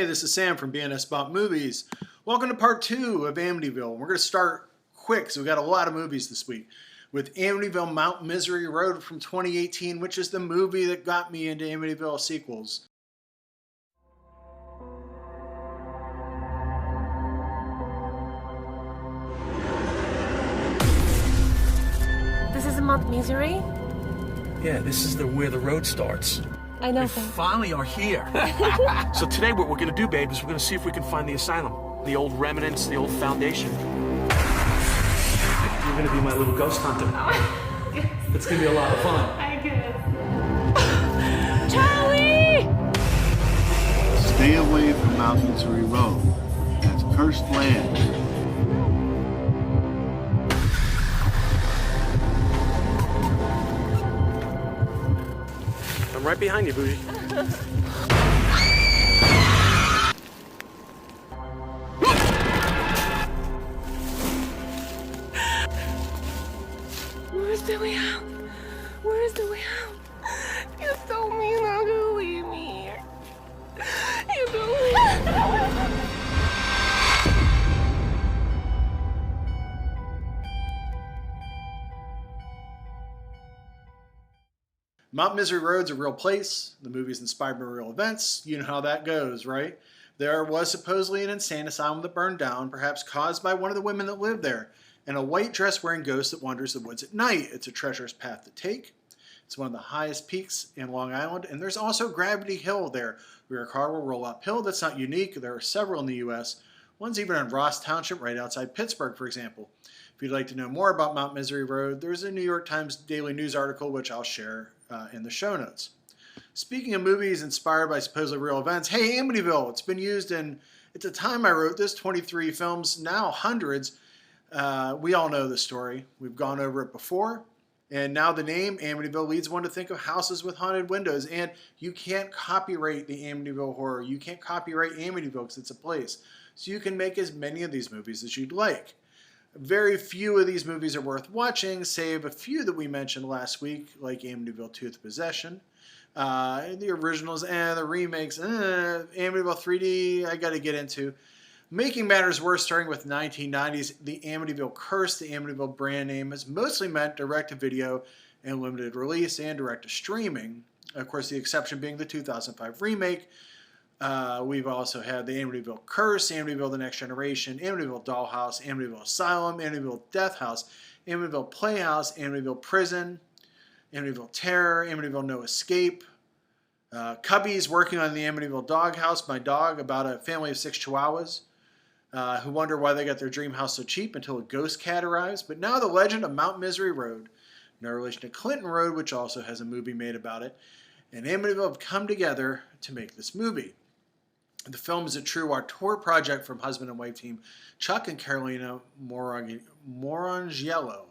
Hey, this is Sam from BNS About Movies. Welcome to part 2 of Amityville. We're going to start quick, so we've got a lot of movies this week, with Amityville Mount Misery Road from 2018, which is the movie that got me into Amityville sequels. This is Mount Misery? Yeah, this is where the road starts. I know. We finally are here. So today what we're gonna do, babe, is we're gonna see if we can find the asylum. The old remnants, the old foundation. You're gonna be my little ghost hunter. It's gonna be a lot of fun. I guess. Charlie! Stay away from Mount Misery Road. That's cursed land. I'm right behind you, Booty. Where's the way out? Where's the way out? You told me you're not gonna leave me here. You told me. Mount Misery Road's a real place. The movie's inspired by real events. You know how that goes, right? There was supposedly an insane asylum that burned down, perhaps caused by one of the women that lived there, and a white dress wearing ghost that wanders the woods at night. It's a treacherous path to take. It's one of the highest peaks in Long Island, and there's also Gravity Hill there, where your car will roll uphill. That's not unique. There are several in the U.S. One's even in Ross Township, right outside Pittsburgh, for example. If you'd like to know more about Mount Misery Road, there's a New York Times Daily News article, which I'll share in the show notes. Speaking of movies inspired by supposedly real events, hey, Amityville, it's been used in, at the time I wrote this, 23 films, now hundreds. We all know the story. We've gone over it before. And now the name Amityville leads one to think of houses with haunted windows. And you can't copyright the Amityville horror. You can't copyright Amityville because it's a place. So you can make as many of these movies as you'd like. Very few of these movies are worth watching, save a few that we mentioned last week, like Amityville Tooth of Possession. The originals and the remakes, Amityville 3D, I got to get into. Making matters worse, starting with 1990s, the Amityville curse, the Amityville brand name, has mostly meant direct-to-video and limited release and direct-to-streaming. Of course, the exception being the 2005 remake. We've also had the Amityville Curse, Amityville The Next Generation, Amityville Dollhouse, Amityville Asylum, Amityville Death House, Amityville Playhouse, Amityville Prison, Amityville Terror, Amityville No Escape. Cubby's working on the Amityville Doghouse, My Dog, about a family of 6 chihuahuas who wonder why they got their dream house so cheap until a ghost cat arrives. But now the legend of Mount Misery Road, no relation to Clinton Road, which also has a movie made about it, and Amityville have come together to make this movie. The film is a true auteur project from husband and wife team Chuck and Carolina Morangiello.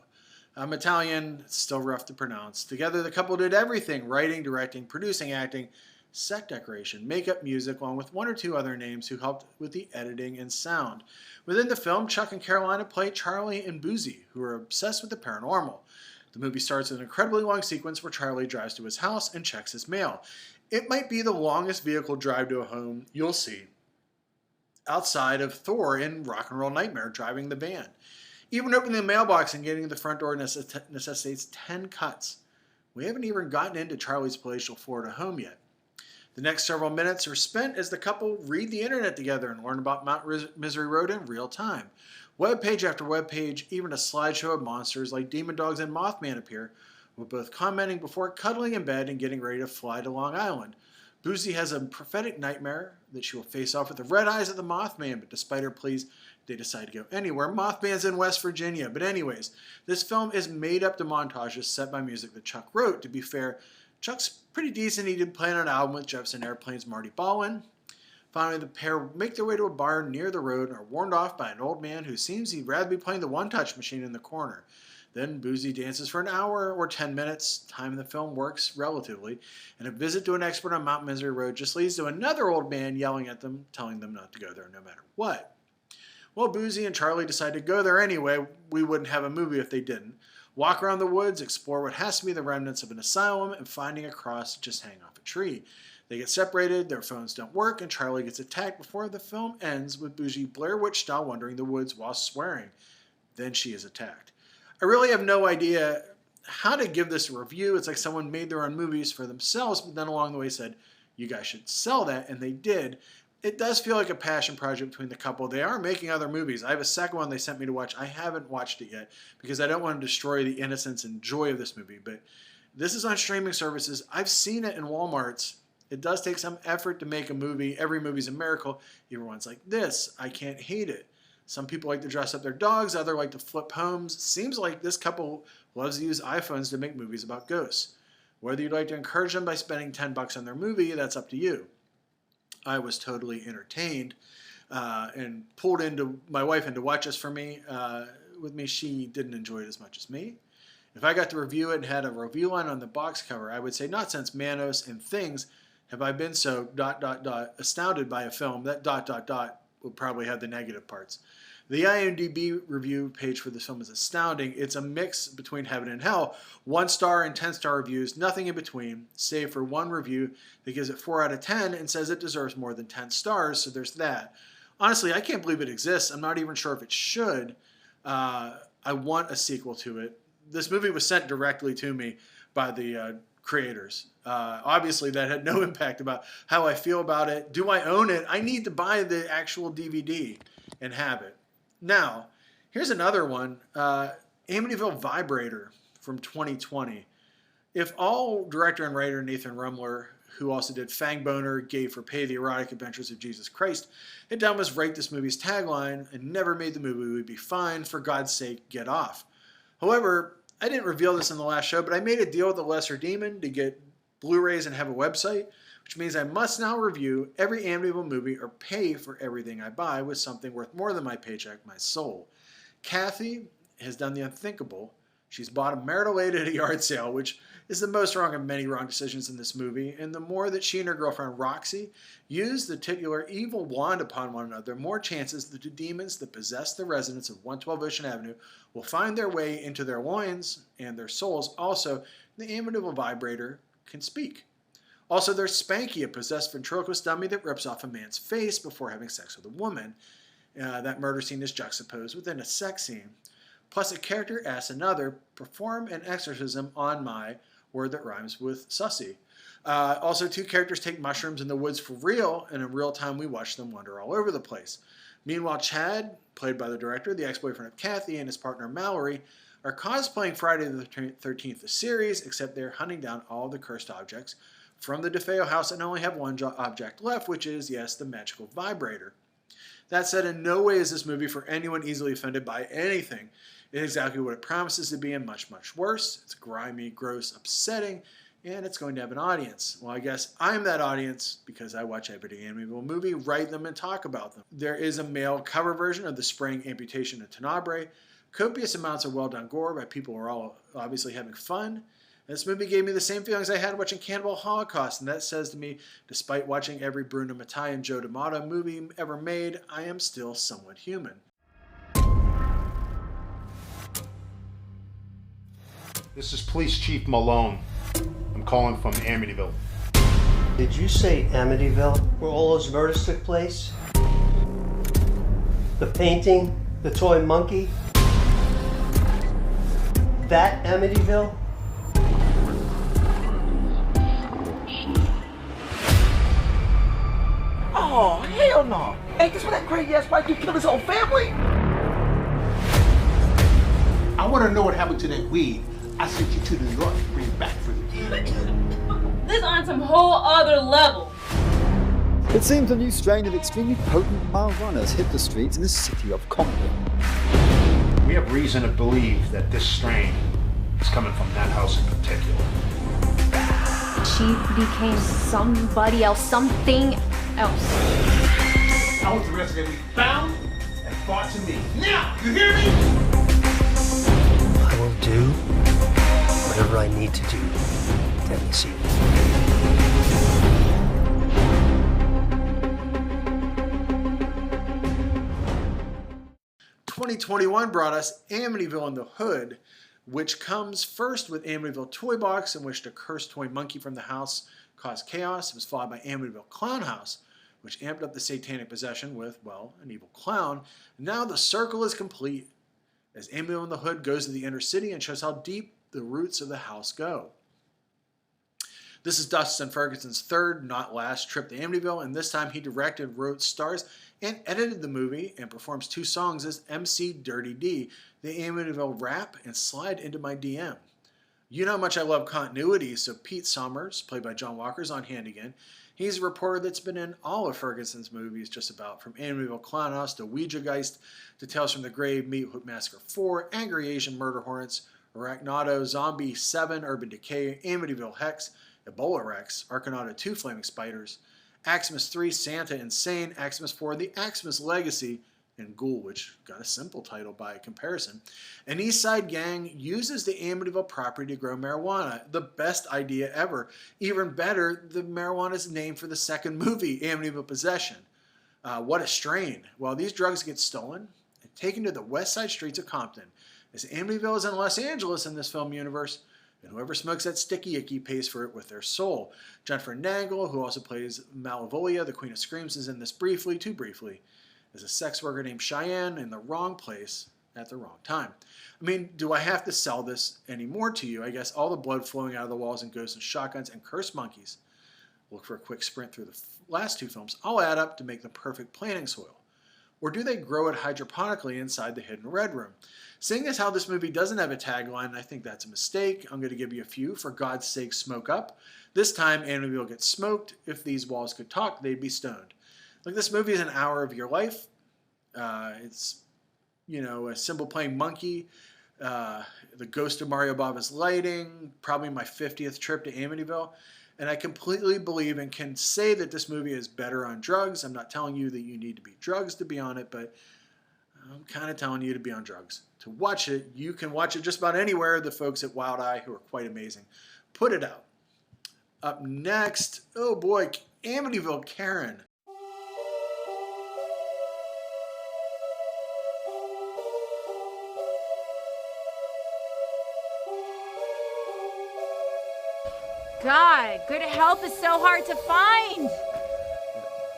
I'm Italian, it's still rough to pronounce. Together, the couple did everything: writing, directing, producing, acting, set decoration, makeup, music, along with 1 or 2 other names who helped with the editing and sound. Within the film, Chuck and Carolina play Charlie and Boozy, who are obsessed with the paranormal. The movie starts with an incredibly long sequence where Charlie drives to his house and checks his mail. It might be the longest vehicle drive to a home you'll see, outside of Thor in Rock and Roll Nightmare driving the van. Even opening the mailbox and getting to the front door necessitates 10 cuts. We haven't even gotten into Charlie's palatial Florida home yet. The next several minutes are spent as the couple read the internet together and learn about Mount Misery Road in real time. Web page after web page, even a slideshow of monsters like demon dogs and Mothman appear, with both commenting before cuddling in bed and getting ready to fly to Long Island. Boozy has a prophetic nightmare that she will face off with the red eyes of the Mothman, but despite her pleas, they decide to go anywhere. Mothman's in West Virginia. But anyways, this film is made up to montages set by music that Chuck wrote. To be fair, Chuck's pretty decent. He did play on an album with Jefferson Airplane's Marty Baldwin. Finally, the pair make their way to a bar near the road and are warned off by an old man who seems he'd rather be playing the one-touch machine in the corner. Then Boozy dances for an hour or 10 minutes, time in the film works relatively, and a visit to an expert on Mount Misery Road just leads to another old man yelling at them, telling them not to go there no matter what. Well, Boozy and Charlie decide to go there anyway. We wouldn't have a movie if they didn't. Walk around the woods, explore what has to be the remnants of an asylum, and finding a cross just hang off a tree. They get separated, their phones don't work, and Charlie gets attacked before the film ends with Bougie Blair Witch style wandering the woods while swearing. Then she is attacked. I really have no idea how to give this a review. It's like someone made their own movies for themselves, but then along the way said, you guys should sell that, and they did. It does feel like a passion project between the couple. They are making other movies. I have a second one they sent me to watch. I haven't watched it yet because I don't want to destroy the innocence and joy of this movie, but this is on streaming services. I've seen it in Walmarts. It does take some effort to make a movie. Every movie's a miracle. Everyone's like this. I can't hate it. Some people like to dress up their dogs. Others like to flip homes. Seems like this couple loves to use iPhones to make movies about ghosts. Whether you'd like to encourage them by spending $10 on their movie, that's up to you. I was totally entertained and pulled my wife in to watch this with me. She didn't enjoy it as much as me. If I got to review it and had a review line on the box cover, I would say, not since Manos and Things have I been so ... astounded by a film. That ... would probably have the negative parts. The IMDb review page for this film is astounding. It's a mix between heaven and hell. 1-star and 10-star reviews, nothing in between, save for one review that gives it 4 out of 10 and says it deserves more than 10 stars, so there's that. Honestly, I can't believe it exists. I'm not even sure if it should. I want a sequel to it. This movie was sent directly to me by the creators. Obviously, that had no impact about how I feel about it. Do I own it? I need to buy the actual DVD and have it. Now, here's another one. Amityville Vibrator from 2020. If all director and writer Nathan Rumler, who also did Fang Boner, Gay for Pay, The Erotic Adventures of Jesus Christ, had done was write this movie's tagline and never made the movie, we'd be fine. For God's sake, get off. However, I didn't reveal this in the last show, but I made a deal with the Lesser Demon to get Blu-rays and have a website, which means I must now review every Amityville movie or pay for everything I buy with something worth more than my paycheck, my soul. Kathy has done the unthinkable. She's bought a marital aid at a yard sale, which is the most wrong of many wrong decisions in this movie, and the more that she and her girlfriend Roxy use the titular evil wand upon one another, more chances that the demons that possess the residents of 112 Ocean Avenue will find their way into their loins and their souls. Also, the Amityville Vibrator can speak. Also, there's Spanky, a possessed ventriloquist dummy that rips off a man's face before having sex with a woman. That murder scene is juxtaposed within a sex scene. Plus, a character asks another, perform an exorcism on my word that rhymes with sussy. Also, 2 characters take mushrooms in the woods for real, and in real time we watch them wander all over the place. Meanwhile, Chad, played by the director, the ex-boyfriend of Kathy, and his partner Mallory, are cosplaying Friday the 13th, the series, except they're hunting down all the cursed objects from the DeFeo house and only have one object left, which is, yes, the magical vibrator. That said, in no way is this movie for anyone easily offended by anything. It is exactly what it promises to be and much, much worse. It's grimy, gross, upsetting, and it's going to have an audience. Well, I guess I'm that audience because I watch every Amityville movie, write them, and talk about them. There is a male cover version of the spraying amputation of Tenebrae, copious amounts of well-done gore by people who are all obviously having fun. This movie gave me the same feelings I had watching Cannibal Holocaust, and that says to me, despite watching every Bruno Mattei and Joe D'Amato movie ever made, I am still somewhat human. This is Police Chief Malone. I'm calling from Amityville. Did you say Amityville, where all those murders took place? The painting, the toy monkey? That Amityville? Oh, hell no. Ain't this where that crazy ass white dude killed his whole family? I want to know what happened to that weed I sent you to New York to bring back for you. This on some whole other level. It seems a new strain of extremely potent marijuana has hit the streets in the city of Compton. We have reason to believe that this strain is coming from that house in particular. She became somebody else, something else. I want the rest of that weed found and brought to me. Now, you hear me? I will do whatever I need to do to end this evil. 2021 brought us Amityville in the Hood, which comes first with Amityville Toy Box, in which the cursed toy monkey from the house caused chaos. It was followed by Amityville Clown House, which amped up the satanic possession with, well, an evil clown. Now the circle is complete, as Amityville in the Hood goes to the inner city and shows how deep the roots of the house go. This is Dustin Ferguson's third, not last, trip to Amityville, and this time he directed, wrote, stars, and edited the movie, and performs 2 songs as MC Dirty D, the Amityville rap, and Slide Into My DM. You know how much I love continuity, so Pete Summers, played by John Walker, is on hand again. He's a reporter that's been in all of Ferguson's movies, just about, from Amityville Clown House to Ouija Geist, to Tales from the Grave, Meat Hook Massacre 4, Angry Asian Murder Hornets, Arachnado, Zombie 7, Urban Decay, Amityville Hex, Ebola Rex, Arcanauta 2, Flaming Spiders, Aximus 3, Santa Insane, Aximus 4, The Aximus Legacy, and Ghoul, which got a simple title by comparison. An East Side gang uses the Amityville property to grow marijuana. The best idea ever. Even better, the marijuana is named for the second movie, Amityville Possession. What a strain. Well, these drugs get stolen and taken to the west side streets of Compton, as Amityville is in Los Angeles in this film universe, and whoever smokes that sticky icky pays for it with their soul. Jennifer Nagle, who also plays Malavolia, the Queen of Screams, is in this briefly, too briefly, as a sex worker named Cheyenne in the wrong place at the wrong time. I mean, do I have to sell this anymore to you? I guess all the blood flowing out of the walls and ghosts and shotguns and cursed monkeys, look for a quick sprint through the last 2 films, all add up to make the perfect planting soil. Or do they grow it hydroponically inside the hidden red room? Seeing as how this movie doesn't have a tagline, I think that's a mistake. I'm going to give you a few. For God's sake, smoke up. This time, Amityville gets smoked. If these walls could talk, they'd be stoned. Like, this movie is an hour of your life. It's, you know, a simple playing monkey. The ghost of Mario Bava's lighting. Probably my 50th trip to Amityville. And I completely believe and can say that this movie is better on drugs. I'm not telling you that you need to be drugs to be on it, but I'm kind of telling you to be on drugs. To watch it, you can watch it just about anywhere. The folks at Wild Eye, who are quite amazing, put it out. Up next, oh boy, Amityville Karen. God, good help is so hard to find.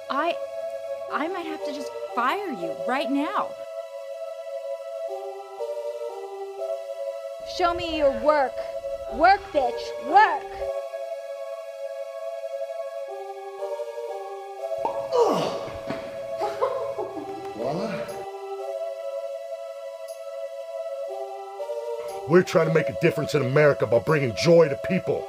I might have to just fire you right now. Show me your work. Work, bitch, work. We're trying to make a difference in America by bringing joy to people.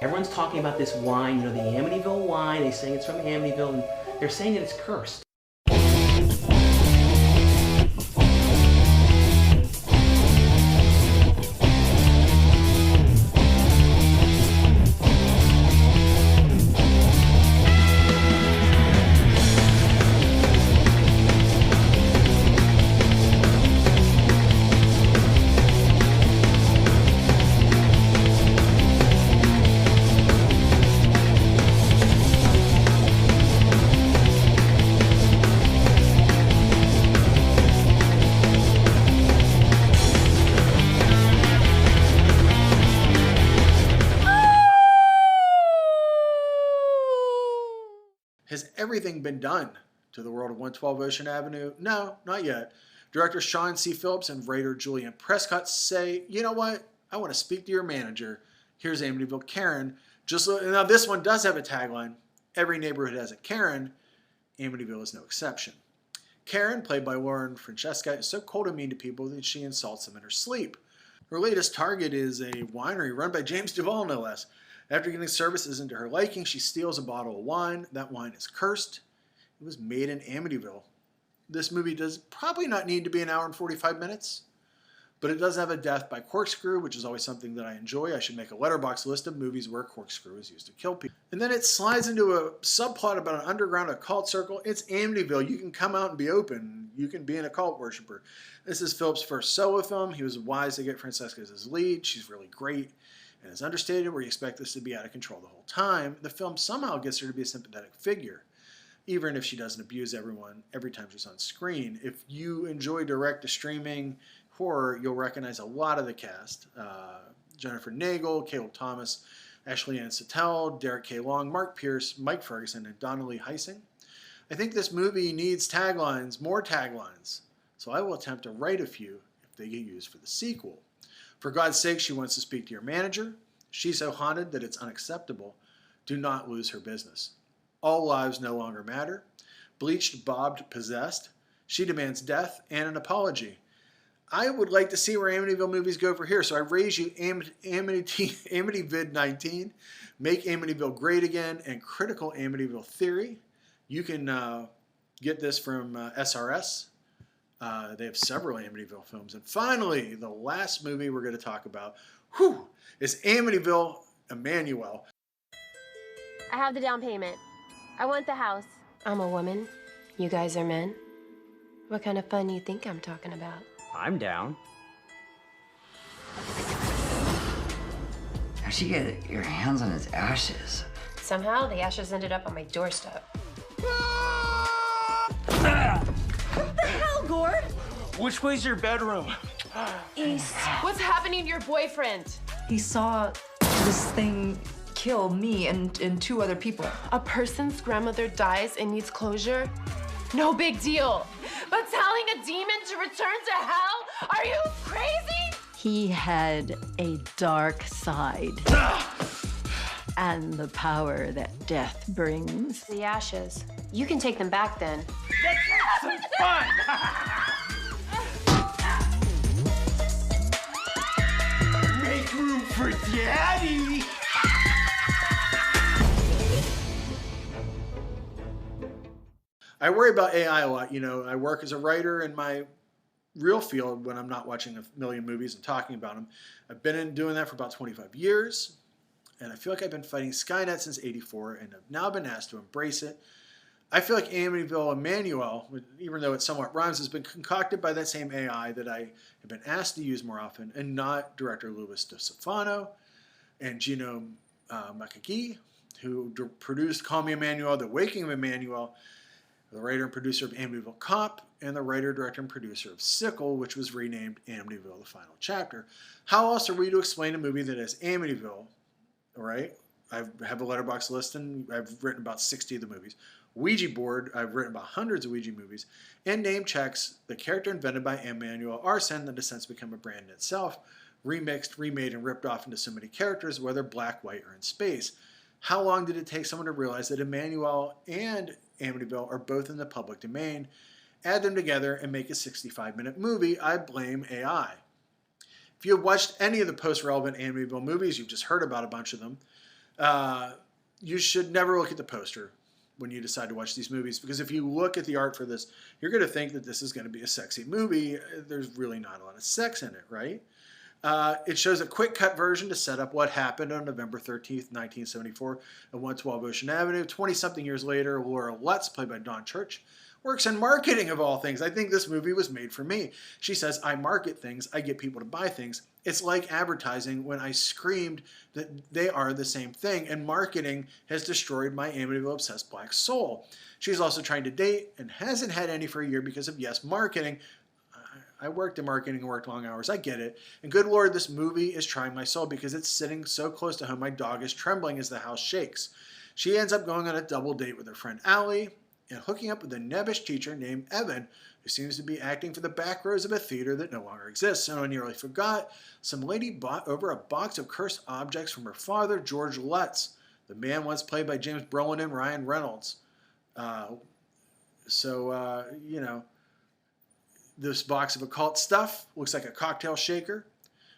Everyone's talking about this wine, you know, the Amityville wine. They say it's from Amityville, and they're saying that it's cursed. Has everything been done to the world of 112 Ocean Avenue? No, not yet. Director Sean C. Phillips and writer Julian Prescott say, you know what? I want to speak to your manager. Here's Amityville Karen. Now this one does have a tagline. Every neighborhood has a Karen. Amityville is no exception. Karen, played by Lauren Francesca, is so cold and mean to people that she insults them in her sleep. Her latest target is a winery run by James Duvall, no less. After getting services into her liking, she steals a bottle of wine. That wine is cursed. It was made in Amityville. This movie does probably not need to be an hour and 45 minutes, but it does have a death by corkscrew, which is always something that I enjoy. I should make a letterbox list of movies where corkscrew is used to kill people. And then it slides into a subplot about an underground occult circle. It's Amityville. You can come out and be open. You can be an occult worshiper. This is Phillips' first solo film. He was wise to get Francesca as his lead. She's really great. And as understated, where you expect this to be out of control the whole time, the film somehow gets her to be a sympathetic figure. even if she doesn't abuse everyone every time she's on screen. If you enjoy direct-to-streaming horror, you'll recognize a lot of the cast. Jennifer Nagel, Caleb Thomas, Ashley Ann Sittel, Derek K. Long, Mark Pierce, Mike Ferguson, and Donnelly Heising. I think this movie needs taglines, more taglines, so I will attempt to write a few if they get used for the sequel. For God's sake, she wants to speak to your manager. She's so haunted that it's unacceptable. Do not lose her business. All lives no longer matter. Bleached, bobbed, possessed. She demands death and an apology. I would like to see where Amityville movies go for here, so I raise you Amityvid 19, Make Amityville Great Again, and Critical Amityville Theory. You can get this from SRS. They have several Amityville films. And finally, the last movie we're going to talk about is Amityville Emanuelle. I have the down payment. I want the house. I'm a woman. You guys are men. What kind of fun do you think I'm talking about? I'm down. How'd you get your hands on his ashes? Somehow, the ashes ended up on my doorstep. What the hell, Gord? Which way's your bedroom? East. What's happening to your boyfriend? He saw this thing kill me and two other people. A person's grandmother dies and needs closure? No big deal. But telling a demon to return to hell? Are you crazy? He had a dark side. And the power that death brings. The ashes. You can take them back then. Let's have some fun! Make room for Daddy! I worry about AI a lot. You know, I work as a writer in my real field when I'm not watching a million movies and talking about them. I've been doing that for about 25 years, and I feel like I've been fighting Skynet since '84, and I've now been asked to embrace it. I feel like Amityville Emanuelle, even though it somewhat rhymes, has been concocted by that same AI that I have been asked to use more often, and not director Louis DeStefano and Gino Makagi, who produced Call Me Emanuelle, The Waking of Emanuelle, the writer and producer of Amityville Cop, and the writer, director, and producer of Sickle, which was renamed Amityville: The Final Chapter. How else are we to explain a movie that has Amityville, all right? I have a letterbox list, and I've written about 60 of the movies. Ouija board, I've written about hundreds of Ouija movies, and name checks, the character invented by Emanuelle Arsène that has since become a brand in itself, remixed, remade, and ripped off into so many characters, whether black, white, or in space. How long did it take someone to realize that Emanuelle and Amityville are both in the public domain? Add them together and make a 65-minute movie. I blame AI. If you have watched any of the post-relevant Amityville movies, you've just heard about a bunch of them, you should never look at the poster when you decide to watch these movies, because if you look at the art for this, you're going to think that this is going to be a sexy movie. There's really not a lot of sex in it, right? It shows a quick cut version to set up what happened on November 13th, 1974 at 112 Ocean Avenue. 20-something years later, Laura Lutz, played by Dawn Church, works in marketing of all things. I think this movie was made for me. She says, I market things, I get people to buy things. It's like advertising when I screamed that they are the same thing, and marketing has destroyed my Amityville-obsessed black soul. She's also trying to date and hasn't had any for a year because of, yes, marketing. I worked in marketing and worked long hours. I get it. And good Lord, this movie is trying my soul because it's sitting so close to home, my dog is trembling as the house shakes. She ends up going on a double date with her friend Allie and hooking up with a nebbish teacher named Evan, who seems to be acting for the back rows of a theater that no longer exists. And I nearly forgot, some lady bought over a box of cursed objects from her father, George Lutz, the man once played by James Brolin and Ryan Reynolds. You know, this box of occult stuff looks like a cocktail shaker,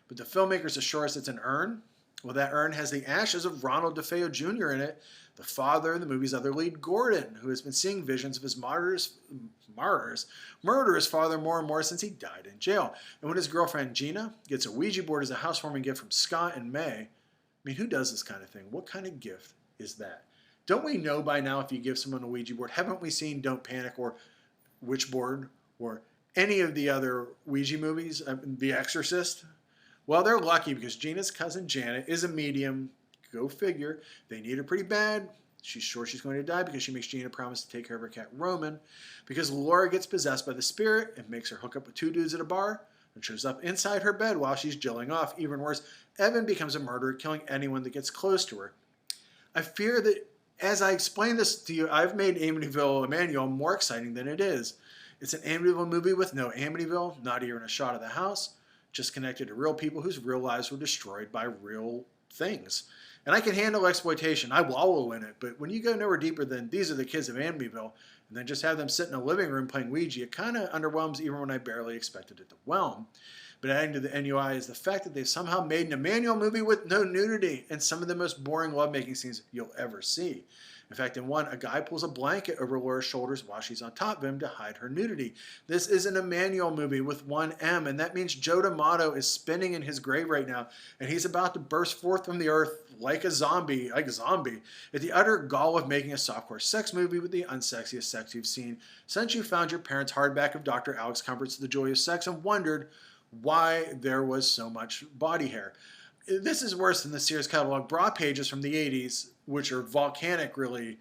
but the filmmakers assure us it's an urn. Well, that urn has the ashes of Ronald DeFeo Jr. in it, the father of the movie's other lead, Gordon, who has been seeing visions of his murderous father more and more since he died in jail. And when his girlfriend Gina gets a Ouija board as a housewarming gift from Scott and May, I mean, who does this kind of thing? What kind of gift is that? Don't we know by now if you give someone a Ouija board? Haven't we seen Don't Panic or Witchboard or any of the other Ouija movies, The Exorcist? Well, they're lucky because Gina's cousin Janet is a medium. Go figure. They need her pretty bad. She's sure she's going to die because she makes Gina promise to take care of her cat Roman, because Laura gets possessed by the spirit and makes her hook up with 2 dudes at a bar and shows up inside her bed while she's jilling off. Even worse, Evan becomes a murderer, killing anyone that gets close to her. I fear that as I explain this to you, I've made Amityville Emanuelle more exciting than it is. It's an Amityville movie with no Amityville, not even a shot of the house, just connected to real people whose real lives were destroyed by real things. And I can handle exploitation. I wallow in it. But when you go nowhere deeper than these are the kids of Amityville, and then just have them sit in a living room playing Ouija, it kind of underwhelms even when I barely expected it to whelm. But adding to the NUI is the fact that they've somehow made an Emanuelle movie with no nudity and some of the most boring lovemaking scenes you'll ever see. In fact, in one, a guy pulls a blanket over Laura's shoulders while she's on top of him to hide her nudity. This is an Emanuelle movie with one M, and that means Joe D'Amato is spinning in his grave right now, and he's about to burst forth from the earth like a zombie, at the utter gall of making a softcore sex movie with the unsexiest sex you've seen since you found your parents' hardback of Dr. Alex Comfort's The Joy of Sex and wondered why there was so much body hair. This is worse than the Sears catalog bra pages from the 80s, which are volcanic really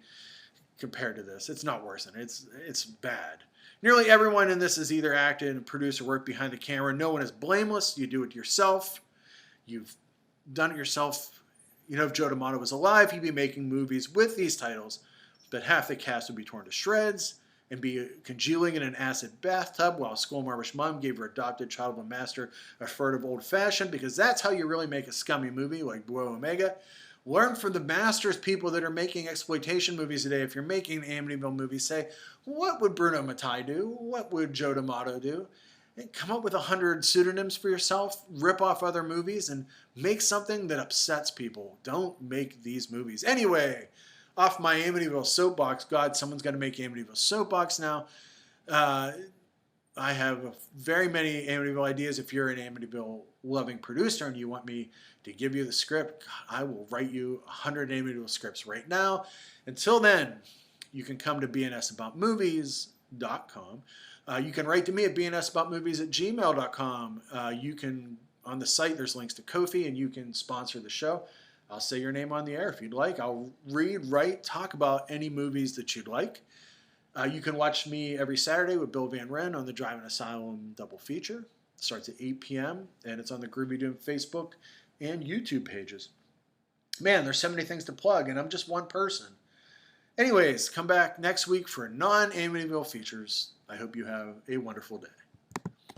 compared to this. It's not worse than it. It's bad. Nearly everyone in this is either acted and produced or worked behind the camera. No one is blameless. You do it yourself. You've done it yourself. You know, if Joe D'Amato was alive, he'd be making movies with these titles, but half the cast would be torn to shreds and be congealing in an acid bathtub while a schoolmarmish mom gave her adopted child of a master a furtive old-fashioned, because that's how you really make a scummy movie like Blue Omega. Learn from the masters, people that are making exploitation movies today. If you're making an Amityville movie, say, what would Bruno Mattei do? What would Joe D'Amato do? And come up with 100 pseudonyms for yourself, rip off other movies, and make something that upsets people. Don't make these movies. Anyway, off my Amityville soapbox. God, someone's got to make Amityville soapbox now. I have very many Amityville ideas. If you're an Amityville loving producer and you want me to give you the script, God, I will write you 100 Amityville scripts right now. Until then, you can come to bnsaboutmovies.com. You can write to me at bnsaboutmovies@gmail.com. You can, on the site, there's links to Ko-fi, and you can sponsor the show. I'll say your name on the air if you'd like. I'll read, write, talk about any movies that you'd like. You can watch me every Saturday with Bill Van Wren on the Drive-In Asylum double feature. It starts at 8 p.m. and it's on the Groovy Doom Facebook and YouTube pages. Man, there's so many things to plug, and I'm just one person. Anyways, come back next week for non-Amityville features. I hope you have a wonderful day.